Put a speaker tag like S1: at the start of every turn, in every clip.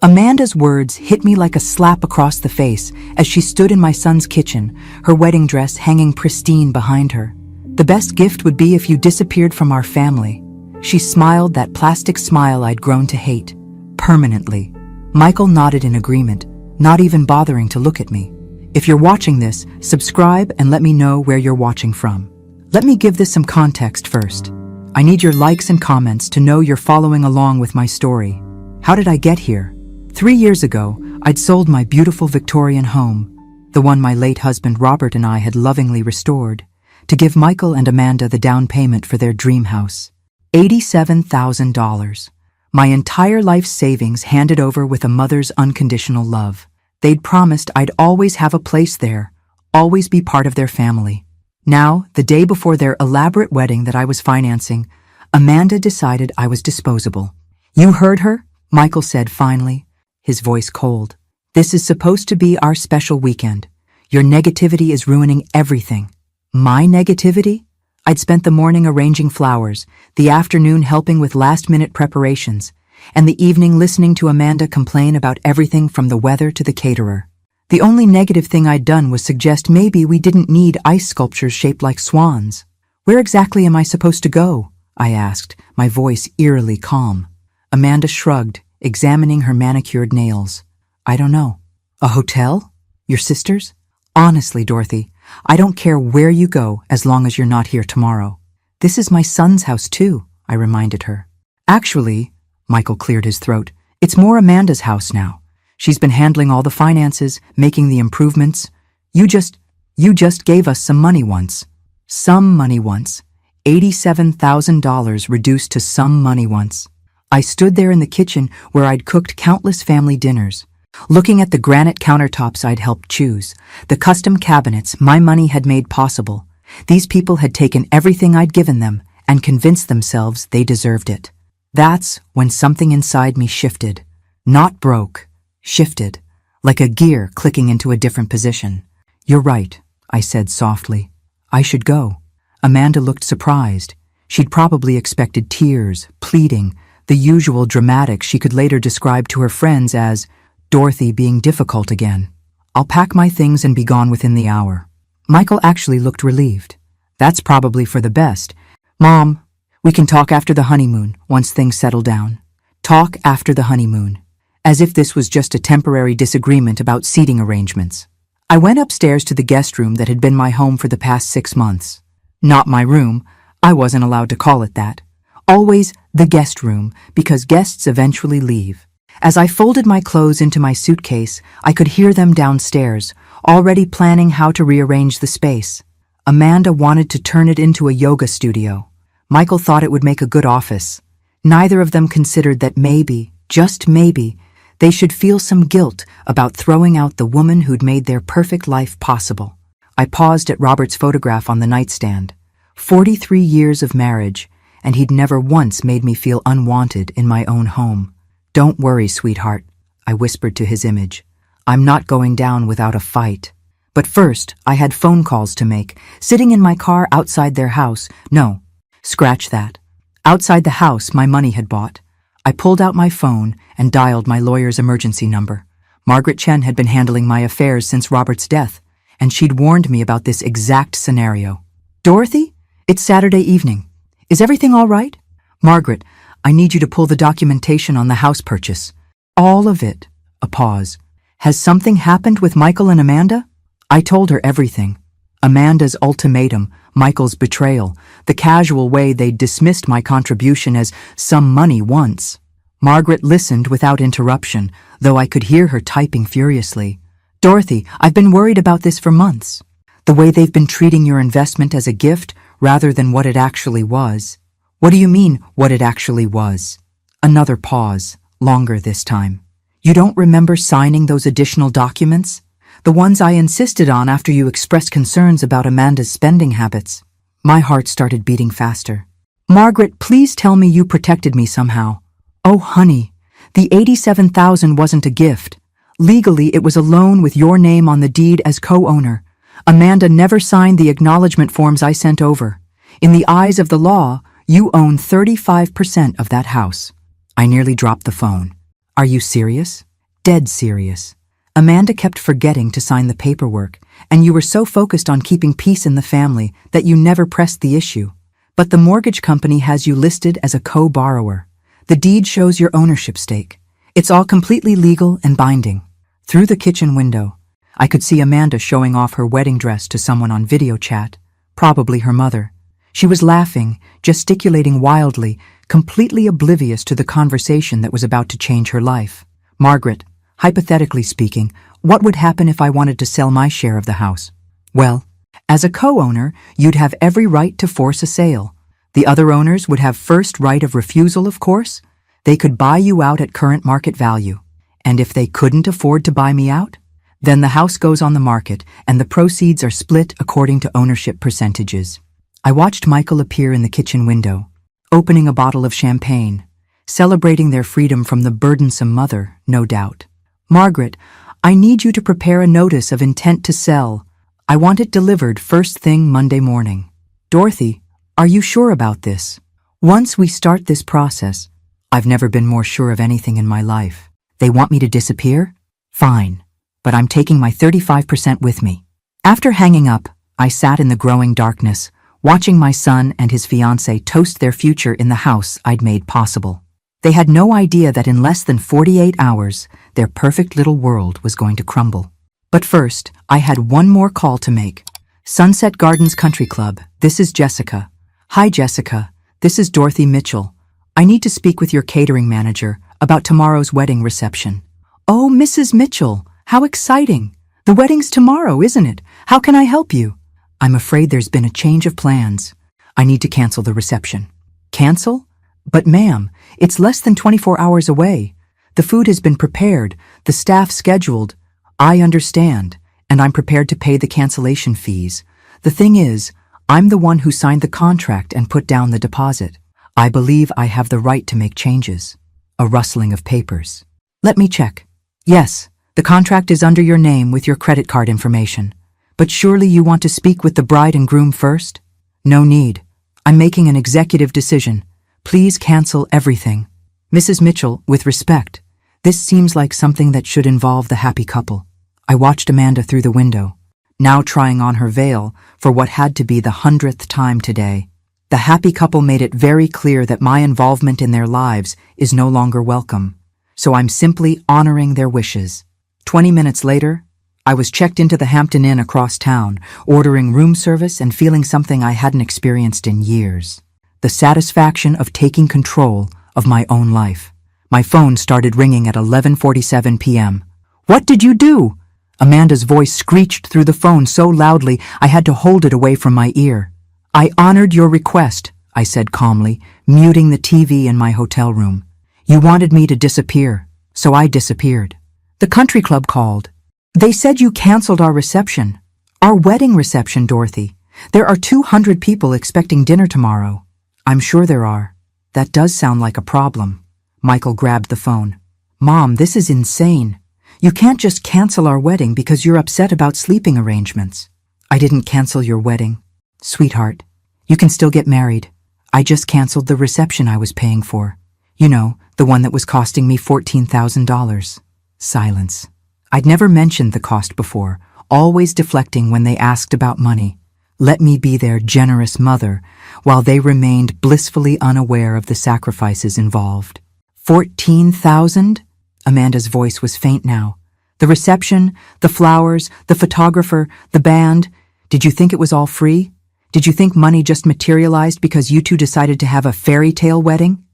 S1: Amanda's words hit me like a slap across the face as she stood in my son's kitchen, her wedding dress hanging pristine behind her. The best gift would be if you disappeared from our family. She smiled that plastic smile I'd grown to hate. Permanently. Michael nodded in agreement, not even bothering to look at me. If you're watching this, subscribe and let me know where you're watching from. Let me give this some context first. I need your likes and comments to know you're following along with my story. How did I get here? 3 years ago, I'd sold my beautiful Victorian home, the one my late husband Robert and I had lovingly restored, to give Michael and Amanda the down payment for their dream house. $87,000. My entire life's savings handed over with a mother's unconditional love. They'd promised I'd always have a place there, always be part of their family. Now, the day before their elaborate wedding that I was financing, Amanda decided I was disposable. "You heard her?" Michael said finally, his voice cold. "This is supposed to be our special weekend. Your negativity is ruining everything." My negativity? I'd spent the morning arranging flowers, the afternoon helping with last-minute preparations, and the evening listening to Amanda complain about everything from the weather to the caterer. The only negative thing I'd done was suggest maybe we didn't need ice sculptures shaped like swans. "Where exactly am I supposed to go?" I asked, my voice eerily calm. Amanda shrugged, examining her manicured nails. "I don't know." "A hotel? Your sister's?" "Honestly, Dorothy, I don't care where you go as long as you're not here tomorrow." "This is my son's house too," I reminded her. "Actually," Michael cleared his throat, "it's more Amanda's house now. She's been handling all the finances, making the improvements. You just gave us some money once." Some money once. $87,000 reduced to some money once. I stood there in the kitchen where I'd cooked countless family dinners, looking at the granite countertops I'd helped choose, the custom cabinets my money had made possible. These people had taken everything I'd given them and convinced themselves they deserved it. That's when something inside me shifted. Not broke, shifted, like a gear clicking into a different position. "You're right," I said softly. "I should go." Amanda looked surprised. She'd probably expected tears, pleading, the usual dramatics she could later describe to her friends as Dorothy being difficult again. "I'll pack my things and be gone within the hour." Michael actually looked relieved. "That's probably for the best. Mom, we can talk after the honeymoon, once things settle down." Talk after the honeymoon. As if this was just a temporary disagreement about seating arrangements. I went upstairs to the guest room that had been my home for the past 6 months. Not my room. I wasn't allowed to call it that. Always the guest room, because guests eventually leave. As I folded my clothes into my suitcase, I could hear them downstairs, already planning how to rearrange the space. Amanda wanted to turn it into a yoga studio. Michael thought it would make a good office. Neither of them considered that maybe, just maybe, they should feel some guilt about throwing out the woman who'd made their perfect life possible. I paused at Robert's photograph on the nightstand. 43 years of marriage, and he'd never once made me feel unwanted in my own home. "Don't worry, sweetheart," I whispered to his image. "I'm not going down without a fight." But first, I had phone calls to make, sitting in my car outside their house. No, scratch that. Outside the house my money had bought. I pulled out my phone and dialed my lawyer's emergency number. Margaret Chen had been handling my affairs since Robert's death, and she'd warned me about this exact scenario. "Dorothy, it's Saturday evening. Is everything all right?" "Margaret, I need you to pull the documentation on the house purchase." "All of it." A pause. "Has something happened with Michael and Amanda?" I told her everything. Amanda's ultimatum, Michael's betrayal, the casual way they'd dismissed my contribution as some money once. Margaret listened without interruption, though I could hear her typing furiously. "Dorothy, I've been worried about this for months. The way they've been treating your investment as a gift rather than what it actually was." "What do you mean, what it actually was?" Another pause, longer this time. "You don't remember signing those additional documents? The ones I insisted on after you expressed concerns about Amanda's spending habits." My heart started beating faster. "Margaret, please tell me you protected me somehow." "Oh, honey, the $87,000 wasn't a gift. Legally, it was a loan with your name on the deed as co-owner. Amanda never signed the acknowledgement forms I sent over. In the eyes of the law, you own 35% of that house." I nearly dropped the phone. "Are you serious?" Dead serious. Amanda kept forgetting to sign the paperwork, and you were so focused on keeping peace in the family that you never pressed the issue. But the mortgage company has you listed as a co-borrower. The deed shows your ownership stake. It's all completely legal and binding. Through the kitchen window, I could see Amanda showing off her wedding dress to someone on video chat, probably her mother. She was laughing, gesticulating wildly, completely oblivious to the conversation that was about to change her life. Margaret, hypothetically speaking, what would happen if I wanted to sell my share of the house? Well, as a co-owner, you'd have every right to force a sale. The other owners would have first right of refusal, of course. They could buy you out at current market value. And if they couldn't afford to buy me out, then the house goes on the market and the proceeds are split according to ownership percentages. I watched Michael appear in the kitchen window, opening a bottle of champagne, celebrating their freedom from the burdensome mother, no doubt. Margaret, I need you to prepare a notice of intent to sell. I want it delivered first thing Monday morning. Dorothy, are you sure about this? Once we start this process, I've never been more sure of anything in my life. They want me to disappear? Fine, but I'm taking my 35% with me. After hanging up, I sat in the growing darkness, watching my son and his fiancée toast their future in the house I'd made possible. They had no idea that in less than 48 hours, their perfect little world was going to crumble. But first, I had one more call to make. Sunset Gardens Country Club, this is Jessica. Hi Jessica, this is Dorothy Mitchell. I need to speak with your catering manager about tomorrow's wedding reception. Oh, Mrs. Mitchell, how exciting. The wedding's tomorrow, isn't it? How can I help you? I'm afraid there's been a change of plans. I need to cancel the reception. Cancel? But ma'am, it's less than 24 hours away. The food has been prepared, the staff scheduled. I understand, and I'm prepared to pay the cancellation fees. The thing is, I'm the one who signed the contract and put down the deposit. I believe I have the right to make changes. A rustling of papers. Let me check. Yes, the contract is under your name with your credit card information. But surely you want to speak with the bride and groom first? No need. I'm making an executive decision. Please cancel everything. Mrs. Mitchell, with respect, this seems like something that should involve the happy couple. I watched Amanda through the window, now trying on her veil for what had to be the 100th time today. The happy couple made it very clear that my involvement in their lives is no longer welcome, so I'm simply honoring their wishes. 20 minutes later, I was checked into the Hampton Inn across town, ordering room service and feeling something I hadn't experienced in years. The satisfaction of taking control of my own life. My phone started ringing at 11:47 p.m. What did you do? Amanda's voice screeched through the phone so loudly I had to hold it away from my ear. I honored your request, I said calmly, muting the TV in my hotel room. You wanted me to disappear, so I disappeared. The country club called. They said you canceled our reception. Our wedding reception, Dorothy. There are 200 people expecting dinner tomorrow. I'm sure there are. That does sound like a problem. Michael grabbed the phone. Mom, this is insane. You can't just cancel our wedding because you're upset about sleeping arrangements. I didn't cancel your wedding. Sweetheart, you can still get married. I just canceled the reception I was paying for. You know, the one that was costing me $14,000. Silence. I'd never mentioned the cost before, always deflecting when they asked about money. Let me be their generous mother, while they remained blissfully unaware of the sacrifices involved. 14,000? Amanda's voice was faint now. The reception, the flowers, the photographer, the band. Did you think it was all free? Did you think money just materialized because you two decided to have a fairy tale wedding?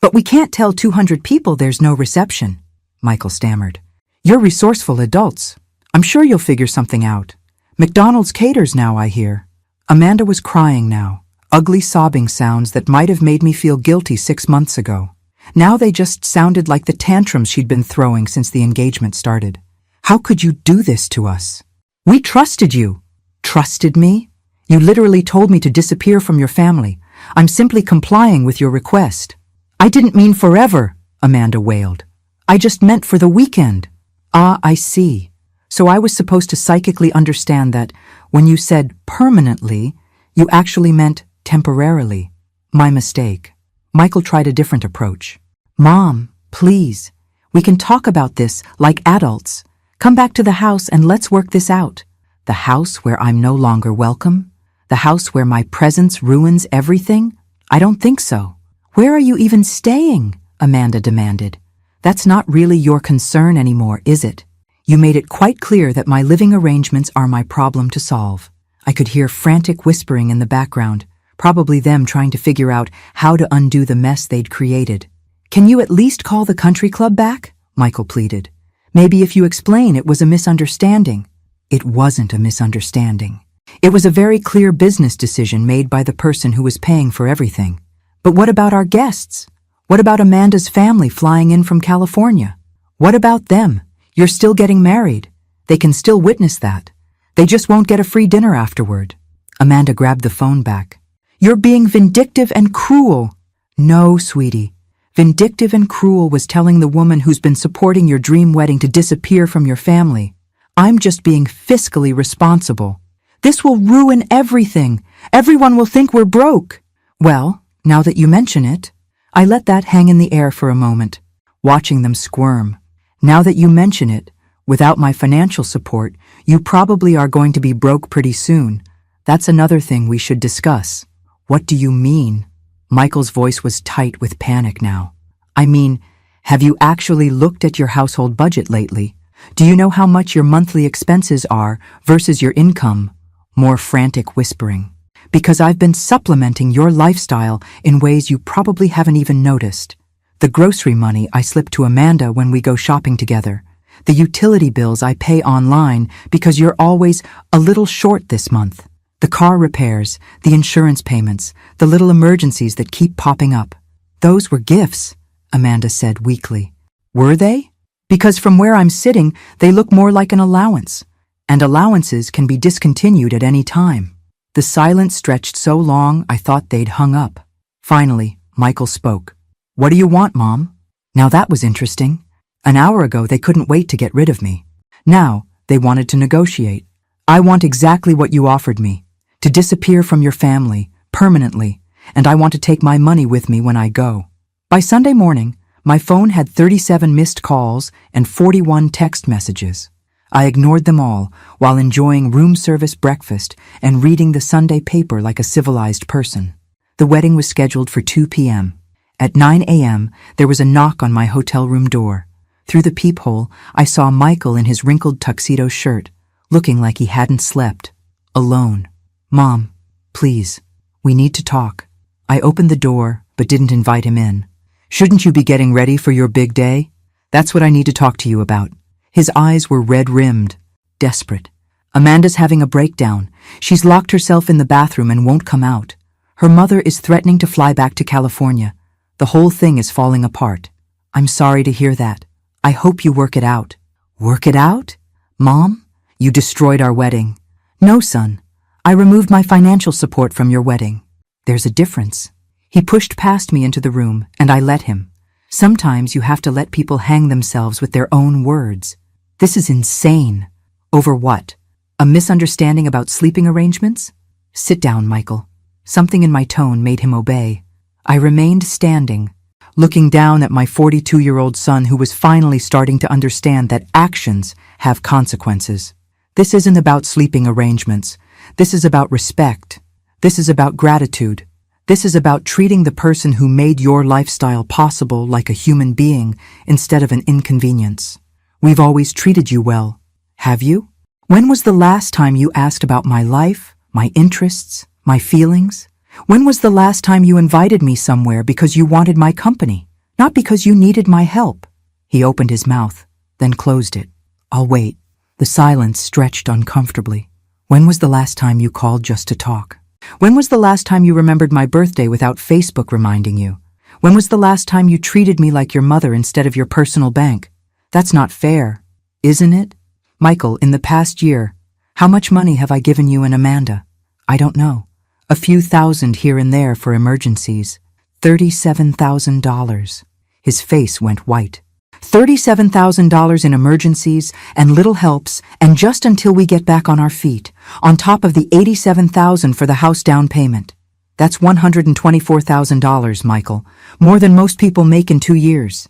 S1: But we can't tell 200 people there's no reception, Michael stammered. You're resourceful adults. I'm sure you'll figure something out. McDonald's caters now, I hear. Amanda was crying now, ugly sobbing sounds that might have made me feel guilty 6 months ago. Now they just sounded like the tantrums she'd been throwing since the engagement started. How could you do this to us? We trusted you. Trusted me? You literally told me to disappear from your family. I'm simply complying with your request. I didn't mean forever, Amanda wailed. I just meant for the weekend. Ah, I see. So I was supposed to psychically understand that when you said permanently, you actually meant temporarily. My mistake. Michael tried a different approach. Mom, please. We can talk about this like adults. Come back to the house and let's work this out. The house where I'm no longer welcome? The house where my presence ruins everything? I don't think so. Where are you even staying? Amanda demanded. That's not really your concern anymore, is it? You made it quite clear that my living arrangements are my problem to solve. I could hear frantic whispering in the background, probably them trying to figure out how to undo the mess they'd created. Can you at least call the country club back? Michael pleaded. Maybe if you explain it was a misunderstanding. It wasn't a misunderstanding. It was a very clear business decision made by the person who was paying for everything. But what about our guests? What about Amanda's family flying in from California? What about them? You're still getting married. They can still witness that. They just won't get a free dinner afterward. Amanda grabbed the phone back. You're being vindictive and cruel. No, sweetie. Vindictive and cruel was telling the woman who's been supporting your dream wedding to disappear from your family. I'm just being fiscally responsible. This will ruin everything. Everyone will think we're broke. Well, now that you mention it, I let that hang in the air for a moment, watching them squirm. Now that you mention it, without my financial support, you probably are going to be broke pretty soon. That's another thing we should discuss. What do you mean? Michael's voice was tight with panic now. I mean, have you actually looked at your household budget lately? Do you know how much your monthly expenses are versus your income? More frantic whispering. Because I've been supplementing your lifestyle in ways you probably haven't even noticed. The grocery money I slip to Amanda when we go shopping together. The utility bills I pay online because you're always a little short this month. The car repairs, the insurance payments, the little emergencies that keep popping up. Those were gifts, Amanda said weakly. Were they? Because from where I'm sitting, they look more like an allowance. And allowances can be discontinued at any time. The silence stretched so long I thought they'd hung up. Finally, Michael spoke. What do you want, Mom? Now that was interesting. An hour ago they couldn't wait to get rid of me. Now they wanted to negotiate. I want exactly what you offered me. To disappear from your family, permanently, and I want to take my money with me when I go. By Sunday morning, my phone had 37 missed calls and 41 text messages. I ignored them all while enjoying room service breakfast and reading the Sunday paper like a civilized person. The wedding was scheduled for 2 p.m. At 9 a.m., there was a knock on my hotel room door. Through the peephole, I saw Michael in his wrinkled tuxedo shirt, looking like he hadn't slept. Alone. Mom, please, we need to talk. I opened the door, but didn't invite him in. Shouldn't you be getting ready for your big day? That's what I need to talk to you about. His eyes were red-rimmed, desperate. Amanda's having a breakdown. She's locked herself in the bathroom and won't come out. Her mother is threatening to fly back to California. The whole thing is falling apart. I'm sorry to hear that. I hope you work it out. Work it out? Mom, you destroyed our wedding. No, son. I removed my financial support from your wedding. There's a difference. He pushed past me into the room, and I let him. Sometimes you have to let people hang themselves with their own words. This is insane. Over what? A misunderstanding about sleeping arrangements? Sit down, Michael. Something in my tone made him obey. I remained standing, looking down at my 42-year-old son who was finally starting to understand that actions have consequences. This isn't about sleeping arrangements. This is about respect. This is about gratitude. This is about treating the person who made your lifestyle possible like a human being instead of an inconvenience. We've always treated you well. Have you? When was the last time you asked about my life, my interests, my feelings? When was the last time you invited me somewhere because you wanted my company, not because you needed my help? He opened his mouth, then closed it. I'll wait. The silence stretched uncomfortably. When was the last time you called just to talk? When was the last time you remembered my birthday without Facebook reminding you? When was the last time you treated me like your mother instead of your personal bank? That's not fair, isn't it? Michael, in the past year, how much money have I given you and Amanda? I don't know. A few thousand here and there for emergencies. $37,000. His face went white. $37,000 in emergencies and little helps, and just until we get back on our feet, on top of the $87,000 for the house down payment. That's $124,000, Michael, more than most people make in 2 years.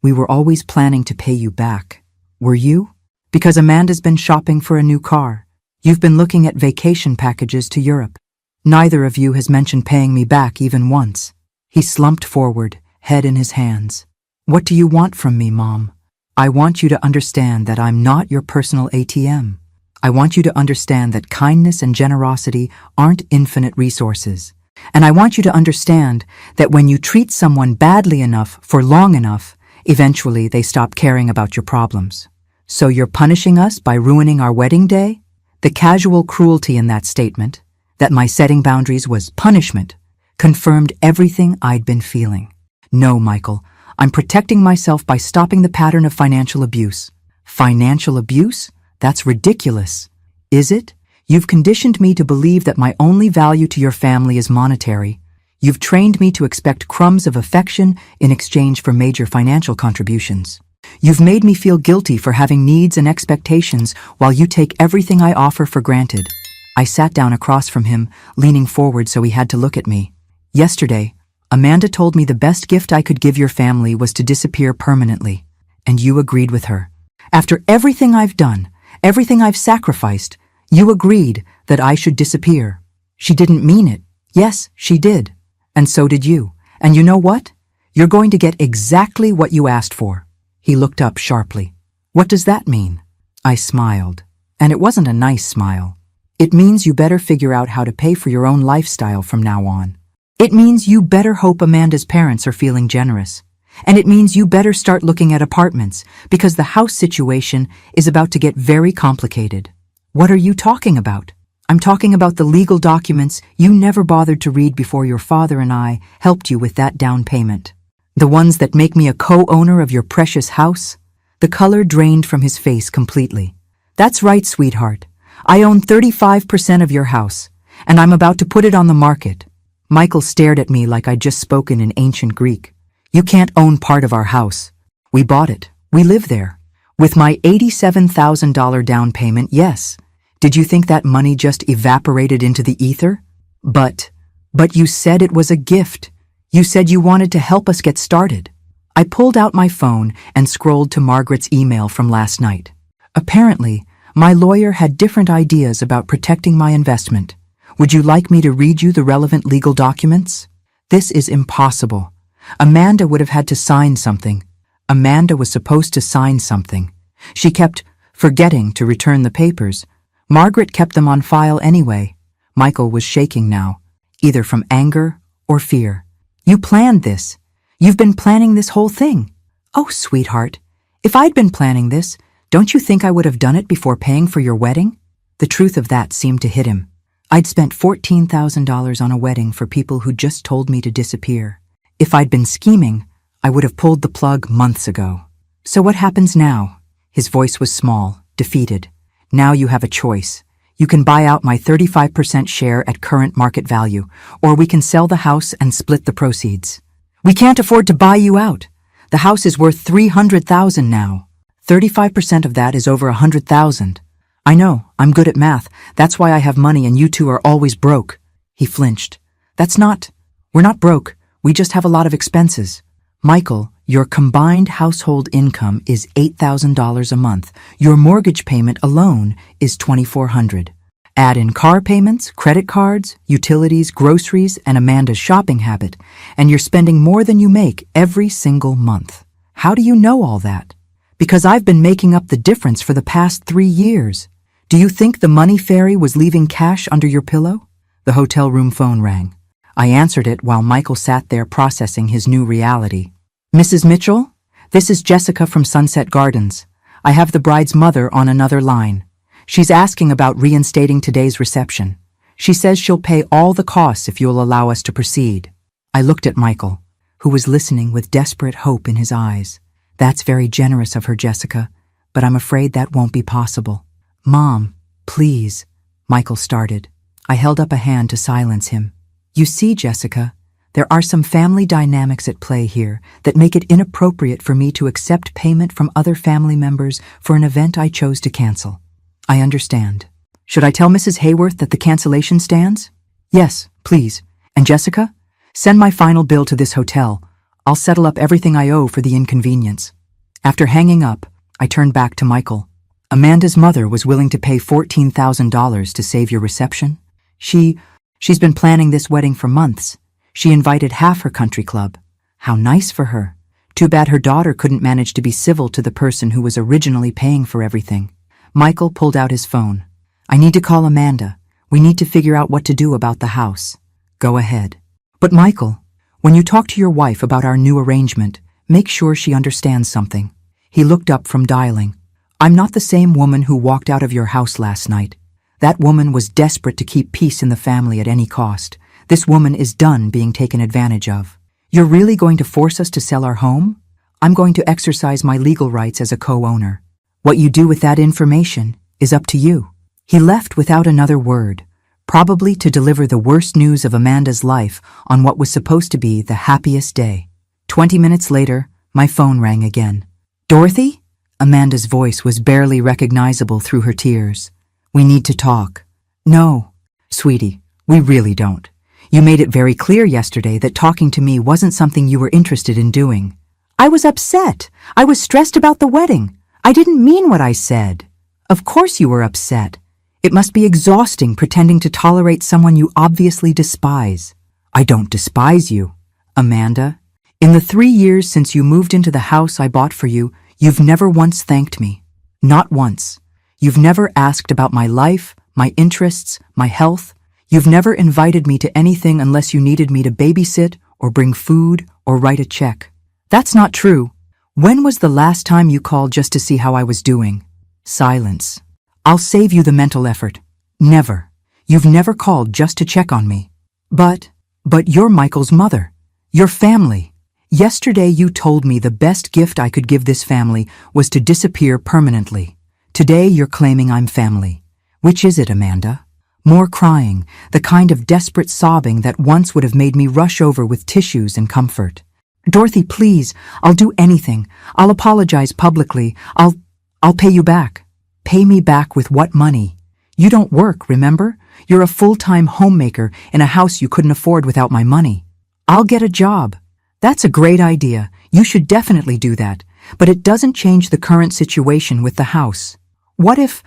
S1: We were always planning to pay you back. Were you? Because Amanda's been shopping for a new car. You've been looking at vacation packages to Europe. Neither of you has mentioned paying me back even once. He slumped forward, head in his hands. What do you want from me, Mom? I want you to understand that I'm not your personal ATM. I want you to understand that kindness and generosity aren't infinite resources. And I want you to understand that when you treat someone badly enough for long enough, eventually they stop caring about your problems. So you're punishing us by ruining our wedding day? The casual cruelty in that statement, that my setting boundaries was punishment, confirmed everything I'd been feeling. No, Michael, I'm protecting myself by stopping the pattern of financial abuse. Financial abuse? That's ridiculous. Is it? You've conditioned me to believe that my only value to your family is monetary. You've trained me to expect crumbs of affection in exchange for major financial contributions. You've made me feel guilty for having needs and expectations while you take everything I offer for granted. I sat down across from him, leaning forward so he had to look at me. Yesterday, Amanda told me the best gift I could give your family was to disappear permanently, and you agreed with her. After everything I've done, everything I've sacrificed, you agreed that I should disappear. She didn't mean it. Yes, she did. And so did you. And you know what? You're going to get exactly what you asked for. He looked up sharply. What does that mean? I smiled. And it wasn't a nice smile. It means you better figure out how to pay for your own lifestyle from now on. It means you better hope Amanda's parents are feeling generous. And it means you better start looking at apartments, because the house situation is about to get very complicated. What are you talking about? I'm talking about the legal documents you never bothered to read before your father and I helped you with that down payment. The ones that make me a co-owner of your precious house? The color drained from his face completely. That's right, sweetheart. I own 35% of your house, and I'm about to put it on the market. Michael stared at me like I'd just spoken in ancient Greek. You can't own part of our house. We bought it. We live there. With my $87,000 down payment, yes. Did you think that money just evaporated into the ether? But you said it was a gift. You said you wanted to help us get started. I pulled out my phone and scrolled to Margaret's email from last night. Apparently, my lawyer had different ideas about protecting my investment. Would you like me to read you the relevant legal documents? This is impossible. Amanda would have had to sign something. Amanda was supposed to sign something. She kept forgetting to return the papers. Margaret kept them on file anyway. Michael was shaking now, either from anger or fear. You planned this. You've been planning this whole thing. Oh, sweetheart, if I'd been planning this, don't you think I would have done it before paying for your wedding? The truth of that seemed to hit him. I'd spent $14,000 on a wedding for people who just told me to disappear. If I'd been scheming, I would have pulled the plug months ago. So what happens now? His voice was small, defeated. Now you have a choice. You can buy out my 35% share at current market value, or we can sell the house and split the proceeds. We can't afford to buy you out. The house is worth $300,000 now. 35% of that is over $100,000. I know, I'm good at math. That's why I have money and you two are always broke. He flinched. We're not broke. We just have a lot of expenses. Michael, your combined household income is $8,000 a month. Your mortgage payment alone is $2,400. Add in car payments, credit cards, utilities, groceries, and Amanda's shopping habit, and you're spending more than you make every single month. How do you know all that? Because I've been making up the difference for the past 3 years. Do you think the money fairy was leaving cash under your pillow? The hotel room phone rang. I answered it while Michael sat there processing his new reality. Mrs. Mitchell, this is Jessica from Sunset Gardens. I have the bride's mother on another line. She's asking about reinstating today's reception. She says she'll pay all the costs if you'll allow us to proceed. I looked at Michael, who was listening with desperate hope in his eyes. That's very generous of her, Jessica, but I'm afraid that won't be possible. Mom, please, Michael started. I held up a hand to silence him. You see, Jessica, there are some family dynamics at play here that make it inappropriate for me to accept payment from other family members for an event I chose to cancel. I understand. Should I tell Mrs. Hayworth that the cancellation stands? Yes, please. And Jessica, send my final bill to this hotel. I'll settle up everything I owe for the inconvenience." After hanging up, I turned back to Michael. "Amanda's mother was willing to pay $14,000 to save your reception? She's been planning this wedding for months. She invited half her country club. How nice for her. Too bad her daughter couldn't manage to be civil to the person who was originally paying for everything." Michael pulled out his phone. "I need to call Amanda. We need to figure out what to do about the house." "Go ahead." "But Michael, when you talk to your wife about our new arrangement, make sure she understands something." He looked up from dialing. "I'm not the same woman who walked out of your house last night. That woman was desperate to keep peace in the family at any cost. This woman is done being taken advantage of. You're really going to force us to sell our home? I'm going to exercise my legal rights as a co-owner. What you do with that information is up to you." He left without another word, probably to deliver the worst news of Amanda's life on what was supposed to be the happiest day. 20 minutes later, my phone rang again. "Dorothy?" Amanda's voice was barely recognizable through her tears. "We need to talk." "No, sweetie, we really don't. You made it very clear yesterday that talking to me wasn't something you were interested in doing." "I was upset. I was stressed about the wedding. I didn't mean what I said." "Of course you were upset. It must be exhausting pretending to tolerate someone you obviously despise." "I don't despise you, Amanda. In the 3 years since you moved into the house I bought for you, you've never once thanked me. Not once. You've never asked about my life, my interests, my health. You've never invited me to anything unless you needed me to babysit or bring food or write a check. That's not true. When was the last time you called just to see how I was doing?" Silence. "I'll save you the mental effort. Never. You've never called just to check on me. But you're Michael's mother. Your family. Yesterday you told me the best gift I could give this family was to disappear permanently. Today you're claiming I'm family. Which is it, Amanda?" More crying, the kind of desperate sobbing that once would have made me rush over with tissues and comfort. "Dorothy, please, I'll do anything. I'll apologize publicly. I'll pay you back." "Pay me back with what money? You don't work, remember? You're a full-time homemaker in a house you couldn't afford without my money." "I'll get a job." "That's a great idea. You should definitely do that. But it doesn't change the current situation with the house. What if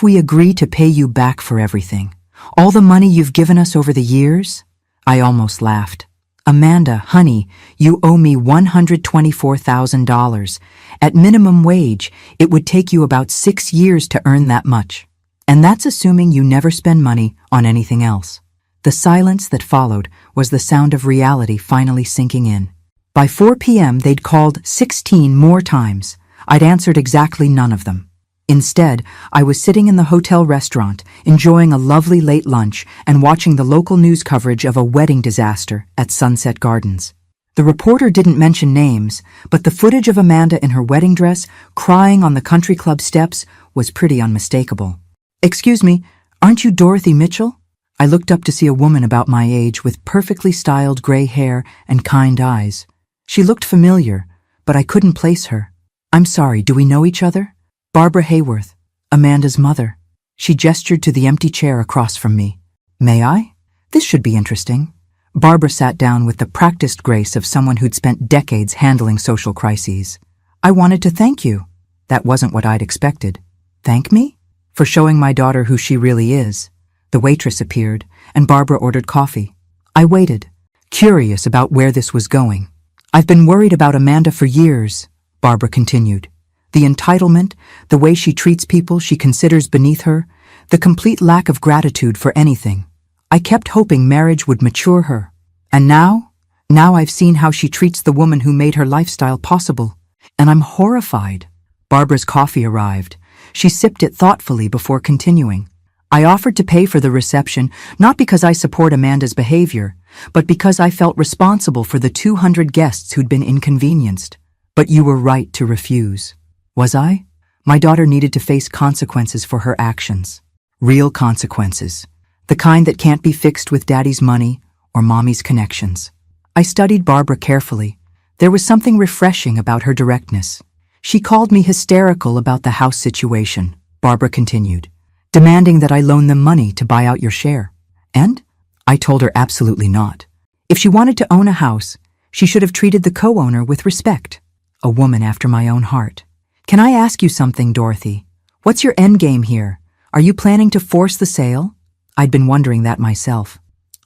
S1: we agree to pay you back for everything? All the money you've given us over the years?" I almost laughed. "Amanda, honey, you owe me $124,000. At minimum wage, it would take you about 6 years to earn that much. And that's assuming you never spend money on anything else." The silence that followed was the sound of reality finally sinking in. By 4 p.m. they'd called 16 more times. I'd answered exactly none of them. Instead, I was sitting in the hotel restaurant, enjoying a lovely late lunch and watching the local news coverage of a wedding disaster at Sunset Gardens. The reporter didn't mention names, but the footage of Amanda in her wedding dress, crying on the country club steps, was pretty unmistakable. "Excuse me, aren't you Dorothy Mitchell?" I looked up to see a woman about my age with perfectly styled gray hair and kind eyes. She looked familiar, but I couldn't place her. "I'm sorry, do we know each other?" "Barbara Hayworth, Amanda's mother." She gestured to the empty chair across from me. "May I? This should be interesting." Barbara sat down with the practiced grace of someone who'd spent decades handling social crises. "I wanted to thank you." That wasn't what I'd expected. "Thank me?" "For showing my daughter who she really is." The waitress appeared, and Barbara ordered coffee. I waited, curious about where this was going. "I've been worried about Amanda for years," Barbara continued. "The entitlement, the way she treats people she considers beneath her, the complete lack of gratitude for anything. I kept hoping marriage would mature her. And now I've seen how she treats the woman who made her lifestyle possible. And I'm horrified." Barbara's coffee arrived. She sipped it thoughtfully before continuing. "I offered to pay for the reception, not because I support Amanda's behavior, but because I felt responsible for the 200 guests who'd been inconvenienced. But you were right to refuse." "Was I?" My daughter needed to face consequences for her actions. Real consequences. The kind that can't be fixed with daddy's money or mommy's connections. I studied Barbara carefully. There was something refreshing about her directness. "She called me hysterical about the house situation," Barbara continued, "demanding that I loan them money to buy out your share. And I told her absolutely not. If she wanted to own a house, She should have treated the co-owner with respect. A woman after my own heart. Can I ask you something, Dorothy? What's your endgame here? Are you planning to force the sale? I'd been wondering that myself.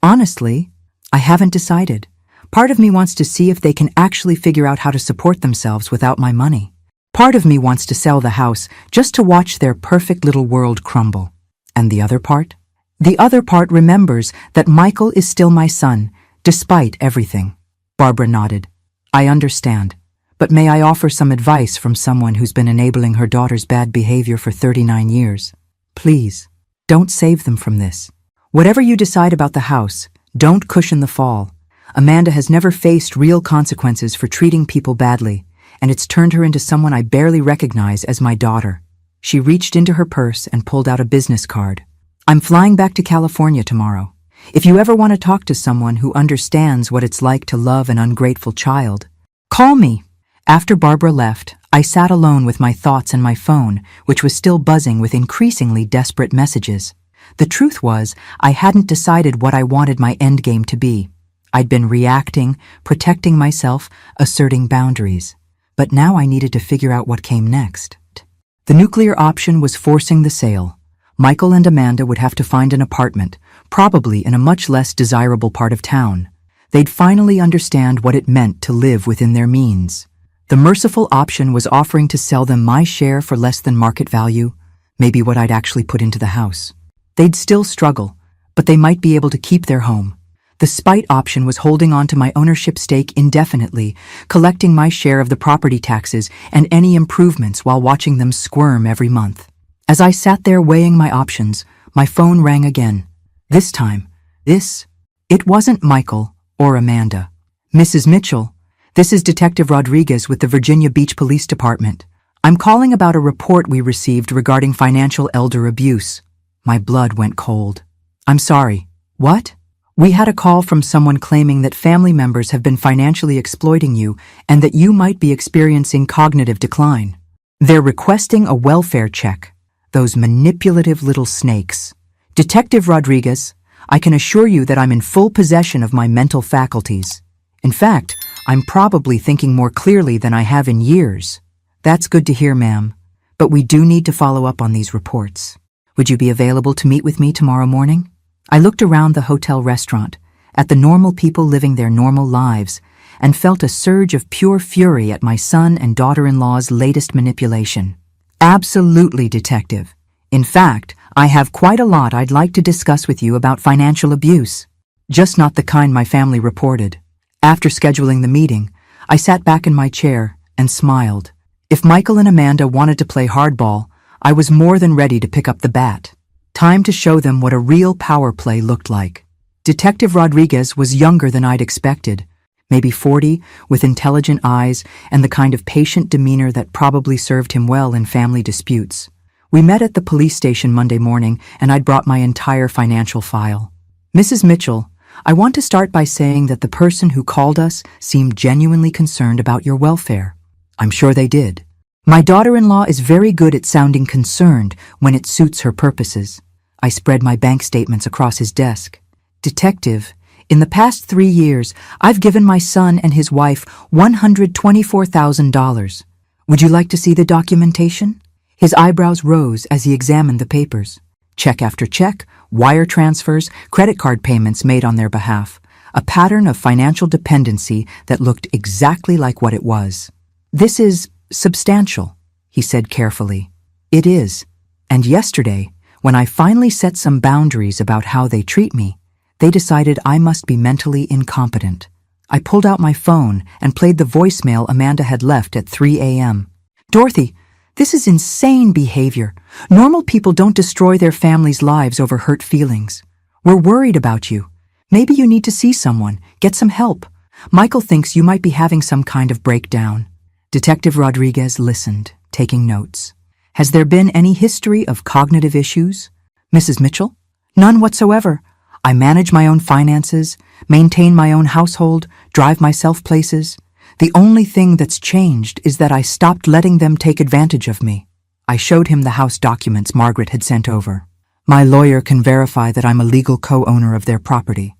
S1: Honestly, I haven't decided. Part of me wants to see if they can actually figure out how to support themselves without my money. Part of me wants to sell the house just to watch their perfect little world crumble. And the other part? The other part remembers that Michael is still my son, despite everything. Barbara nodded. I understand. But may I offer some advice from someone who's been enabling her daughter's bad behavior for 39 years? Please, don't save them from this. Whatever you decide about the house, don't cushion the fall. Amanda has never faced real consequences for treating people badly, and it's turned her into someone I barely recognize as my daughter. She reached into her purse and pulled out a business card. I'm flying back to California tomorrow. If you ever want to talk to someone who understands what it's like to love an ungrateful child, call me. After Barbara left, I sat alone with my thoughts and my phone, which was still buzzing with increasingly desperate messages. The truth was, I hadn't decided what I wanted my endgame to be. I'd been reacting, protecting myself, asserting boundaries. But now I needed to figure out what came next. The nuclear option was forcing the sale. Michael and Amanda would have to find an apartment, probably in a much less desirable part of town. They'd finally understand what it meant to live within their means. The merciful option was offering to sell them my share for less than market value, maybe what I'd actually put into the house. They'd still struggle, but they might be able to keep their home. The spite option was holding on to my ownership stake indefinitely, collecting my share of the property taxes and any improvements while watching them squirm every month. As I sat there weighing my options, my phone rang again. This time, it wasn't Michael or Amanda. Mrs. Mitchell, this is Detective Rodriguez with the Virginia Beach Police Department. I'm calling about a report we received regarding financial elder abuse. My blood went cold. I'm sorry. What? We had a call from someone claiming that family members have been financially exploiting you and that you might be experiencing cognitive decline. They're requesting a welfare check. Those manipulative little snakes. Detective Rodriguez, I can assure you that I'm in full possession of my mental faculties. In fact, I'm probably thinking more clearly than I have in years. That's good to hear, ma'am. But we do need to follow up on these reports. Would you be available to meet with me tomorrow morning? I looked around the hotel restaurant, at the normal people living their normal lives, and felt a surge of pure fury at my son and daughter-in-law's latest manipulation. Absolutely, Detective. In fact, I have quite a lot I'd like to discuss with you about financial abuse. Just not the kind my family reported. After scheduling the meeting, I sat back in my chair and smiled. If Michael and Amanda wanted to play hardball, I was more than ready to pick up the bat. Time to show them what a real power play looked like. Detective Rodriguez was younger than I'd expected, maybe 40, with intelligent eyes and the kind of patient demeanor that probably served him well in family disputes. We met at the police station Monday morning, and I'd brought my entire financial file. Mrs. Mitchell, I want to start by saying that the person who called us seemed genuinely concerned about your welfare. I'm sure they did. My daughter-in-law is very good at sounding concerned when it suits her purposes. I spread my bank statements across his desk. Detective, in the past 3 years, I've given my son and his wife $124,000. Would you like to see the documentation? His eyebrows rose as he examined the papers. Check after check, wire transfers, credit card payments made on their behalf. A pattern of financial dependency that looked exactly like what it was. This is substantial, he said carefully. It is. And yesterday, when I finally set some boundaries about how they treat me, they decided I must be mentally incompetent. I pulled out my phone and played the voicemail Amanda had left at 3 a.m. Dorothy, this is insane behavior. Normal people don't destroy their families' lives over hurt feelings. We're worried about you. Maybe you need to see someone, get some help. Michael thinks you might be having some kind of breakdown. Detective Rodriguez listened, taking notes. Has there been any history of cognitive issues? Mrs. Mitchell? None whatsoever. I manage my own finances, maintain my own household, drive myself places. The only thing that's changed is that I stopped letting them take advantage of me. I showed him the house documents Margaret had sent over. My lawyer can verify that I'm a legal co-owner of their property.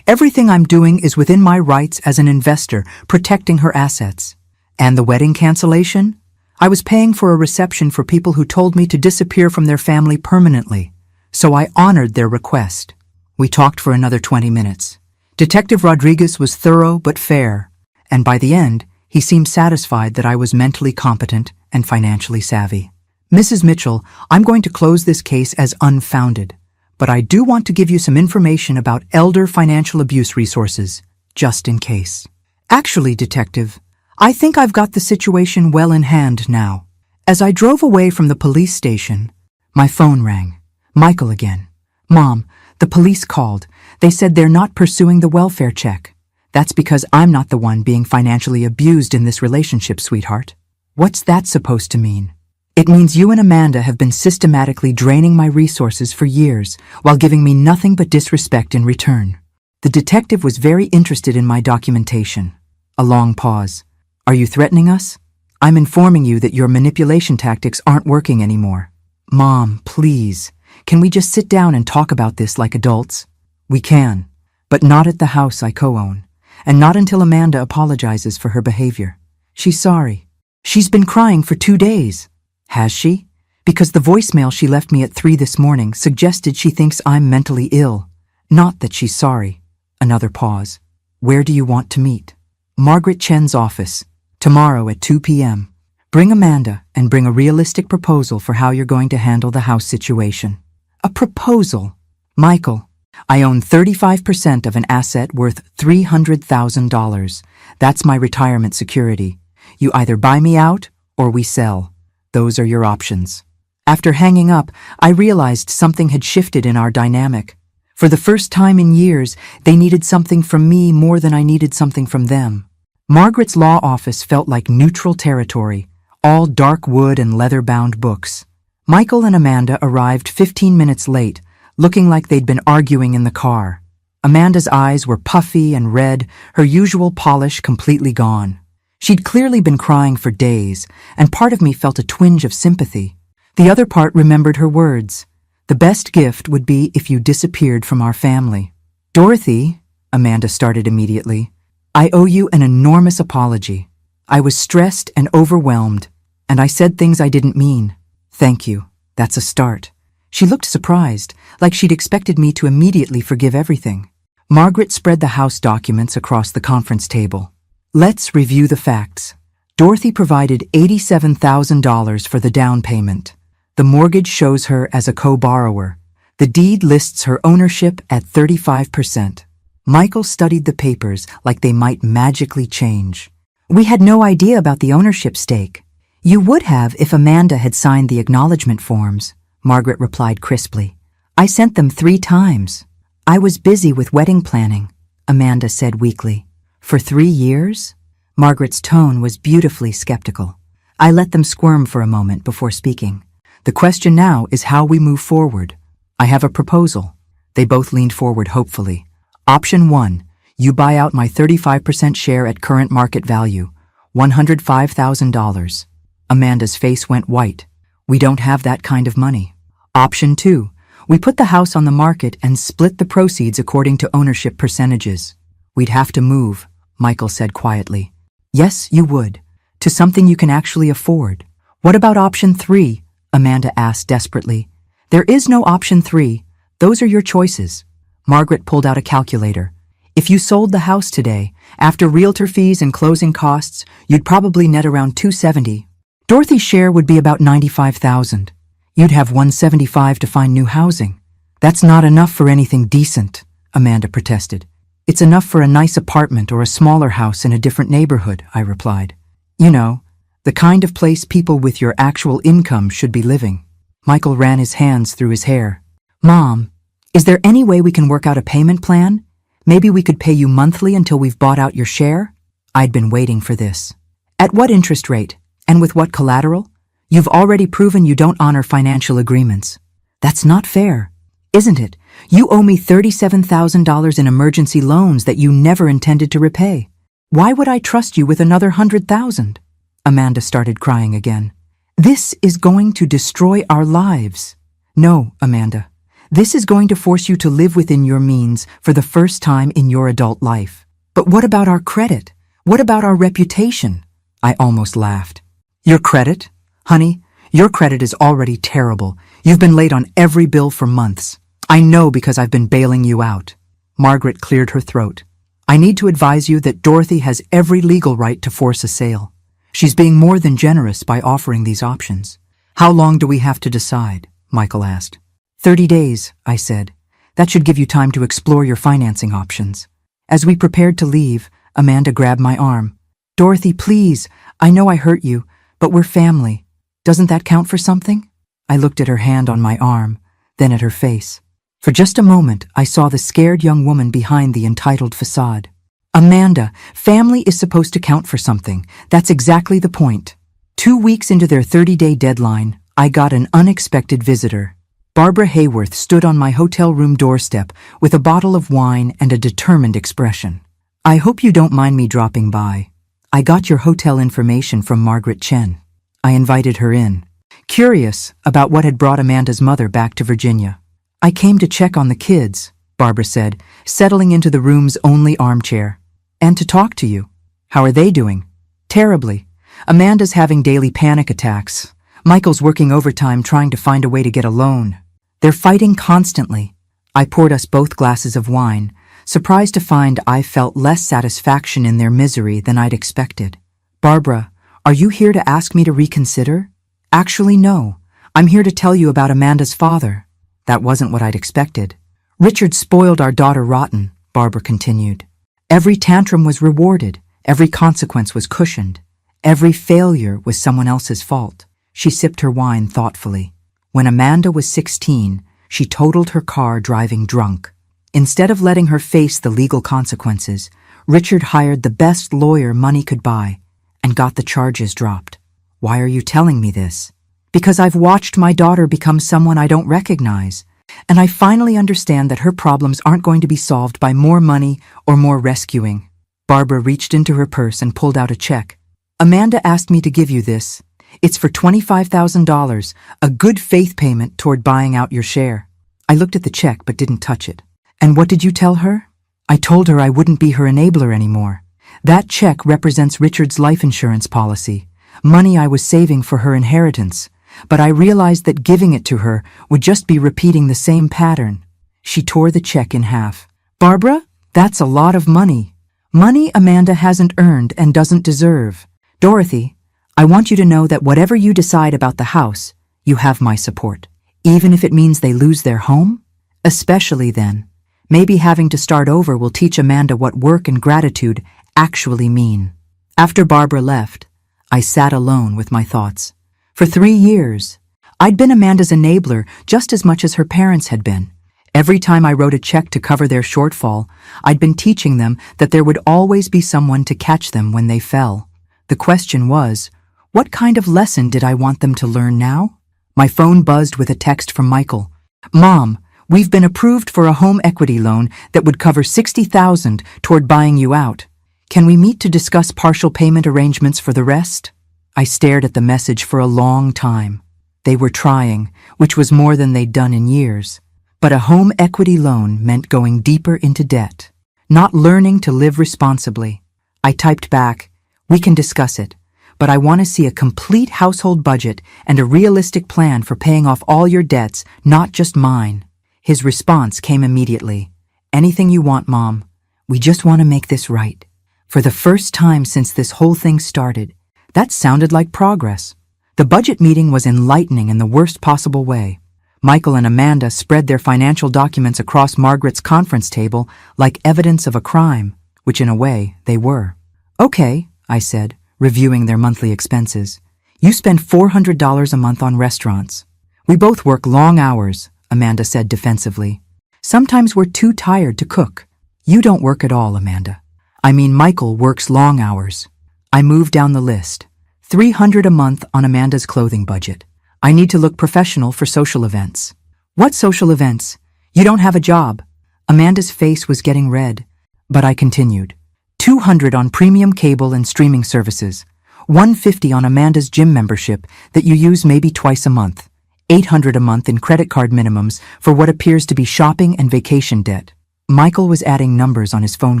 S1: Everything I'm doing is within my rights as an investor, protecting her assets. And the wedding cancellation? I was paying for a reception for people who told me to disappear from their family permanently, so I honored their request. We talked for another 20 minutes. Detective Rodriguez was thorough but fair, and by the end, he seemed satisfied that I was mentally competent and financially savvy. Mrs. Mitchell, I'm going to close this case as unfounded, but I do want to give you some information about elder financial abuse resources, just in case. Actually, Detective, I think I've got the situation well in hand now. As I drove away from the police station, my phone rang. Michael again. Mom, the police called. They said they're not pursuing the welfare check. That's because I'm not the one being financially abused in this relationship, sweetheart. What's that supposed to mean? It means you and Amanda have been systematically draining my resources for years while giving me nothing but disrespect in return. The detective was very interested in my documentation. A long pause. Are you threatening us? I'm informing you that your manipulation tactics aren't working anymore. Mom, please, can we just sit down and talk about this like adults? We can, but not at the house I co-own, and not until Amanda apologizes for her behavior. She's sorry. She's been crying for 2 days. Has she? Because the voicemail she left me at 3 this morning suggested she thinks I'm mentally ill. Not that she's sorry. Another pause. Where do you want to meet? Margaret Chen's office. Tomorrow at 2 p.m. Bring Amanda and bring a realistic proposal for how you're going to handle the house situation. A proposal? Michael, I own 35% of an asset worth $300,000. That's my retirement security. You either buy me out or we sell. Those are your options. After hanging up, I realized something had shifted in our dynamic. For the first time in years, they needed something from me more than I needed something from them. Margaret's law office felt like neutral territory, all dark wood and leather-bound books. Michael and Amanda arrived 15 minutes late, looking like they'd been arguing in the car. Amanda's eyes were puffy and red, her usual polish completely gone. She'd clearly been crying for days, and part of me felt a twinge of sympathy. The other part remembered her words. The best gift would be if you disappeared from our family. Dorothy, Amanda started immediately, I owe you an enormous apology. I was stressed and overwhelmed, and I said things I didn't mean. Thank you. That's a start. She looked surprised, like she'd expected me to immediately forgive everything. Margaret spread the house documents across the conference table. Let's review the facts. Dorothy provided $87,000 for the down payment. The mortgage shows her as a co-borrower. The deed lists her ownership at 35%. Michael studied the papers like they might magically change. We had no idea about the ownership stake. You would have if Amanda had signed the acknowledgement forms, Margaret replied crisply. I sent them 3 times. I was busy with wedding planning, Amanda said weakly. For 3 years? Margaret's tone was beautifully skeptical. I let them squirm for a moment before speaking. The question now is how we move forward. I have a proposal. They both leaned forward hopefully. Option 1. You buy out my 35% share at current market value, $105,000. Amanda's face went white. We don't have that kind of money. Option 2. We put the house on the market and split the proceeds according to ownership percentages. We'd have to move, Michael said quietly. Yes, you would. To something you can actually afford. What about option 3? Amanda asked desperately. There is no option 3. Those are your choices. Margaret pulled out a calculator. If you sold the house today, after realtor fees and closing costs, you'd probably net around $270. Dorothy's share would be about $95,000. You'd have $175 to find new housing. That's not enough for anything decent, Amanda protested. It's enough for a nice apartment or a smaller house in a different neighborhood, I replied. You know, the kind of place people with your actual income should be living. Michael ran his hands through his hair. Mom, is there any way we can work out a payment plan? Maybe we could pay you monthly until we've bought out your share? I'd been waiting for this. At what interest rate? And with what collateral? You've already proven you don't honor financial agreements. That's not fair, isn't it? You owe me $37,000 in emergency loans that you never intended to repay. Why would I trust you with another $100,000? Amanda started crying again. This is going to destroy our lives. No, Amanda. This is going to force you to live within your means for the first time in your adult life. But what about our credit? What about our reputation? I almost laughed. Your credit? Honey, your credit is already terrible. You've been late on every bill for months. I know because I've been bailing you out. Margaret cleared her throat. I need to advise you that Dorothy has every legal right to force a sale. She's being more than generous by offering these options. How long do we have to decide? Michael asked. 30 days, I said. That should give you time to explore your financing options. As we prepared to leave, Amanda grabbed my arm. Dorothy, please, I know I hurt you, but we're family. Doesn't that count for something? I looked at her hand on my arm, then at her face. For just a moment, I saw the scared young woman behind the entitled facade. Amanda, family is supposed to count for something. That's exactly the point. 2 weeks into their 30-day deadline, I got an unexpected visitor. Barbara Hayworth stood on my hotel room doorstep with a bottle of wine and a determined expression. I hope you don't mind me dropping by. I got your hotel information from Margaret Chen. I invited her in, curious about what had brought Amanda's mother back to Virginia. I came to check on the kids, Barbara said, settling into the room's only armchair. And to talk to you. How are they doing? Terribly. Amanda's having daily panic attacks. Michael's working overtime trying to find a way to get a loan. They're fighting constantly. I poured us both glasses of wine, surprised to find I felt less satisfaction in their misery than I'd expected. Barbara, are you here to ask me to reconsider? Actually, no. I'm here to tell you about Amanda's father. That wasn't what I'd expected. Richard spoiled our daughter rotten, Barbara continued. Every tantrum was rewarded. Every consequence was cushioned. Every failure was someone else's fault. She sipped her wine thoughtfully. When Amanda was 16, she totaled her car driving drunk. Instead of letting her face the legal consequences, Richard hired the best lawyer money could buy and got the charges dropped. Why are you telling me this? Because I've watched my daughter become someone I don't recognize, and I finally understand that her problems aren't going to be solved by more money or more rescuing. Barbara reached into her purse and pulled out a check. Amanda asked me to give you this. It's for $25,000, a good faith payment toward buying out your share. I looked at the check but didn't touch it. And what did you tell her? I told her I wouldn't be her enabler anymore. That check represents Richard's life insurance policy, money I was saving for her inheritance, but I realized that giving it to her would just be repeating the same pattern. She tore the check in half. Barbara, that's a lot of money. Money Amanda hasn't earned and doesn't deserve. Dorothy, I want you to know that whatever you decide about the house, you have my support. Even if it means they lose their home? Especially then. Maybe having to start over will teach Amanda what work and gratitude actually mean. After Barbara left, I sat alone with my thoughts. For 3 years, I'd been Amanda's enabler just as much as her parents had been. Every time I wrote a check to cover their shortfall, I'd been teaching them that there would always be someone to catch them when they fell. The question was, what kind of lesson did I want them to learn now? My phone buzzed with a text from Michael. Mom, we've been approved for a home equity loan that would cover $60,000 toward buying you out. Can we meet to discuss partial payment arrangements for the rest? I stared at the message for a long time. They were trying, which was more than they'd done in years. But a home equity loan meant going deeper into debt, not learning to live responsibly. I typed back, we can discuss it, but I want to see a complete household budget and a realistic plan for paying off all your debts, not just mine. His response came immediately. Anything you want, Mom. We just want to make this right. For the first time since this whole thing started, that sounded like progress. The budget meeting was enlightening in the worst possible way. Michael and Amanda spread their financial documents across Margaret's conference table like evidence of a crime, which in a way they were. Okay, I said, reviewing their monthly expenses. You spend $400 a month on restaurants. We both work long hours, Amanda said defensively. Sometimes we're too tired to cook. You don't work at all, Amanda. I mean, Michael works long hours. I moved down the list. $300 a month on Amanda's clothing budget. I need to look professional for social events. What social events? You don't have a job. Amanda's face was getting red, but I continued. $200 on premium cable and streaming services. $150 on Amanda's gym membership that you use maybe twice a month. $800 a month in credit card minimums for what appears to be shopping and vacation debt. Michael was adding numbers on his phone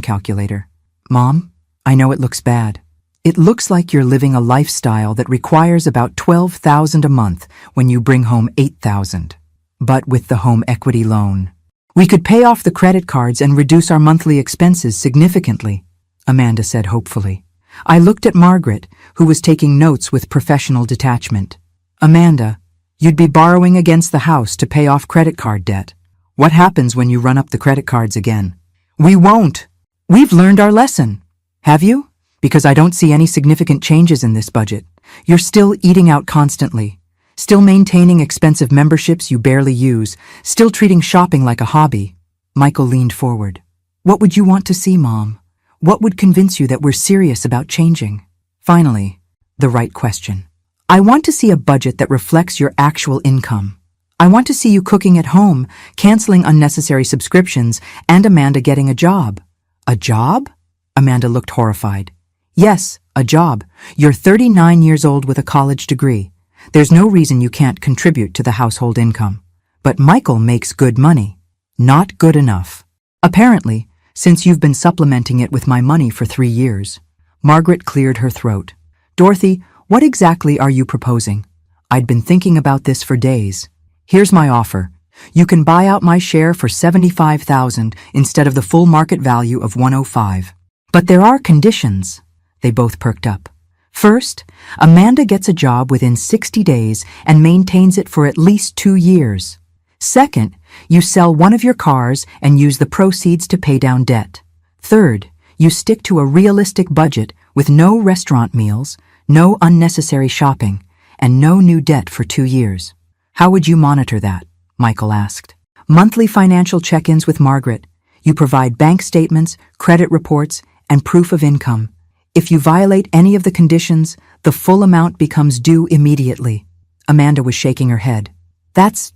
S1: calculator. Mom, I know it looks bad. It looks like you're living a lifestyle that requires about $12,000 a month when you bring home $8,000. But with the home equity loan, we could pay off the credit cards and reduce our monthly expenses significantly, Amanda said hopefully. I looked at Margaret, who was taking notes with professional detachment. Amanda, you'd be borrowing against the house to pay off credit card debt. What happens when you run up the credit cards again? We won't. We've learned our lesson. Have you? Because I don't see any significant changes in this budget. You're still eating out constantly, still maintaining expensive memberships you barely use, still treating shopping like a hobby. Michael leaned forward. What would you want to see, Mom? What would convince you that we're serious about changing? Finally, the right question. I want to see a budget that reflects your actual income. I want to see you cooking at home, canceling unnecessary subscriptions, and Amanda getting a job. A job? Amanda looked horrified. Yes, a job. You're 39 years old with a college degree. There's no reason you can't contribute to the household income. But Michael makes good money. Not good enough. Apparently, since you've been supplementing it with my money for 3 years. Margaret cleared her throat. Dorothy, what exactly are you proposing? I'd been thinking about this for days. Here's my offer. You can buy out my share for $75,000 instead of the full market value of $105. But there are conditions. They both perked up. First, Amanda gets a job within 60 days and maintains it for at least 2 years. Second, you sell one of your cars and use the proceeds to pay down debt. Third, you stick to a realistic budget with no restaurant meals, no unnecessary shopping, and no new debt for 2 years. How would you monitor that? Michael asked. Monthly financial check-ins with Margaret. You provide bank statements, credit reports, and proof of income. If you violate any of the conditions, the full amount becomes due immediately. Amanda was shaking her head. That's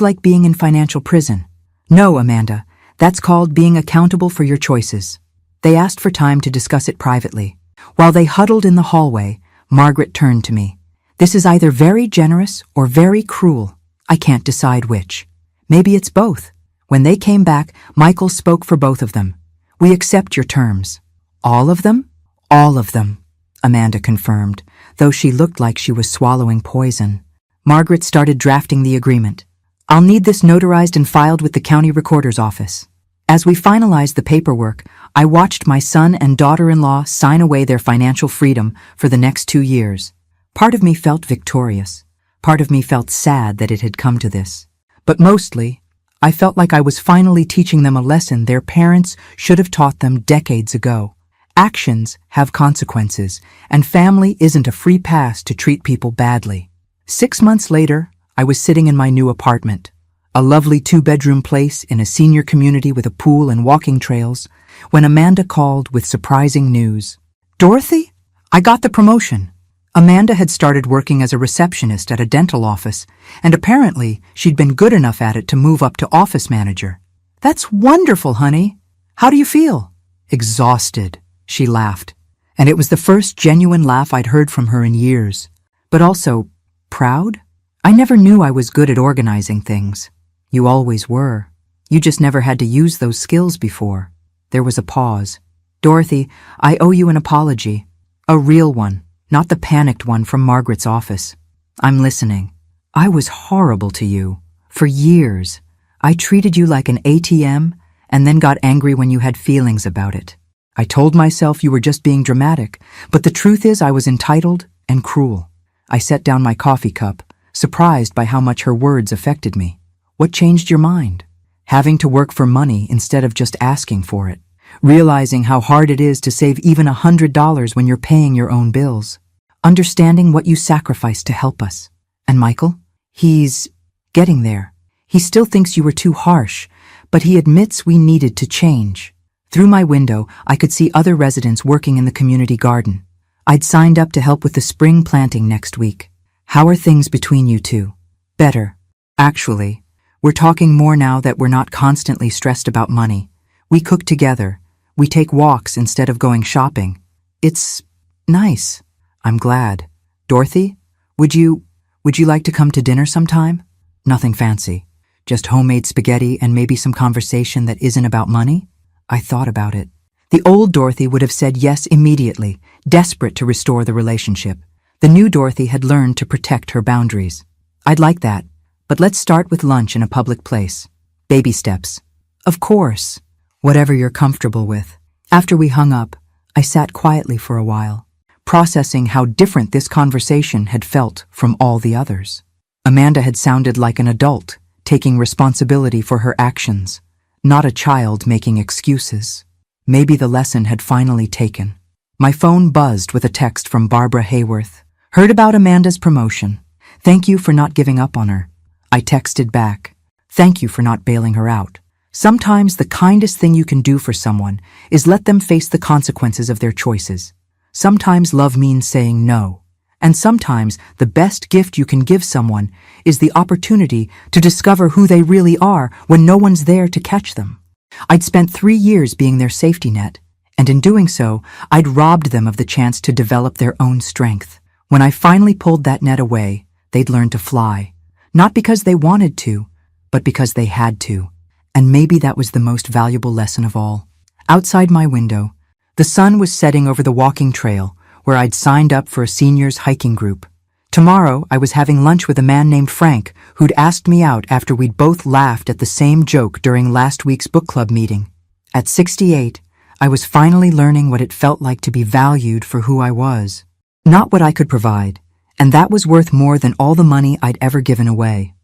S1: like being in financial prison. No, Amanda, that's called being accountable for your choices. They asked for time to discuss it privately. While they huddled in the hallway, Margaret turned to me. This is either very generous or very cruel. I can't decide which. Maybe it's both. When they came back, Michael spoke for both of them. We accept your terms. All of them? All of them, Amanda confirmed, though she looked like she was swallowing poison. Margaret started drafting the agreement. I'll need this notarized and filed with the county recorder's office. As we finalized the paperwork, I watched my son and daughter-in-law sign away their financial freedom for the next 2 years. Part of me felt victorious. Part of me felt sad that it had come to this. But mostly, I felt like I was finally teaching them a lesson their parents should have taught them decades ago. Actions have consequences, and family isn't a free pass to treat people badly. 6 months later, I was sitting in my new apartment, a lovely 2-bedroom place in a senior community with a pool and walking trails, when Amanda called with surprising news. Dorothy? I got the promotion. Amanda had started working as a receptionist at a dental office, and apparently she'd been good enough at it to move up to office manager. That's wonderful, honey. How do you feel? Exhausted, she laughed, and it was the first genuine laugh I'd heard from her in years. But also, proud? I never knew I was good at organizing things. You always were. You just never had to use those skills before. There was a pause. Dorothy, I owe you an apology. A real one, not the panicked one from Margaret's office. I'm listening. I was horrible to you. For years. I treated you like an ATM and then got angry when you had feelings about it. I told myself you were just being dramatic, but the truth is I was entitled and cruel. I set down my coffee cup, surprised by how much her words affected me. What changed your mind? Having to work for money instead of just asking for it. Realizing how hard it is to save even $100 when you're paying your own bills. Understanding what you sacrificed to help us. And Michael? He's getting there. He still thinks you were too harsh, but he admits we needed to change. Through my window, I could see other residents working in the community garden. I'd signed up to help with the spring planting next week. How are things between you two? Better. Actually, we're talking more now that we're not constantly stressed about money. We cook together. We take walks instead of going shopping. It's nice. I'm glad. Dorothy, would you Would you like to come to dinner sometime? Nothing fancy. Just homemade spaghetti and maybe some conversation that isn't about money? I thought about it. The old Dorothy would have said yes immediately, desperate to restore the relationship. The new Dorothy had learned to protect her boundaries. I'd like that, but let's start with lunch in a public place. Baby steps. Of course. Whatever you're comfortable with. After we hung up, I sat quietly for a while, processing how different this conversation had felt from all the others. Amanda had sounded like an adult, taking responsibility for her actions, not a child making excuses. Maybe the lesson had finally taken. My phone buzzed with a text from Barbara Hayworth. Heard about Amanda's promotion. Thank you for not giving up on her. I texted back. Thank you for not bailing her out. Sometimes the kindest thing you can do for someone is let them face the consequences of their choices. Sometimes love means saying no. And sometimes the best gift you can give someone is the opportunity to discover who they really are when no one's there to catch them. I'd spent 3 years being their safety net, and in doing so, I'd robbed them of the chance to develop their own strength. When I finally pulled that net away, they'd learned to fly. Not because they wanted to, but because they had to. And maybe that was the most valuable lesson of all. Outside my window, the sun was setting over the walking trail where I'd signed up for a seniors hiking group. Tomorrow, I was having lunch with a man named Frank who'd asked me out after we'd both laughed at the same joke during last week's book club meeting. At 68, I was finally learning what it felt like to be valued for who I was, not what I could provide, and that was worth more than all the money I'd ever given away.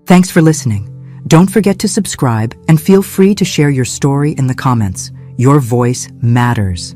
S1: Thanks for listening. Don't forget to subscribe and feel free to share your story in the comments. Your voice matters.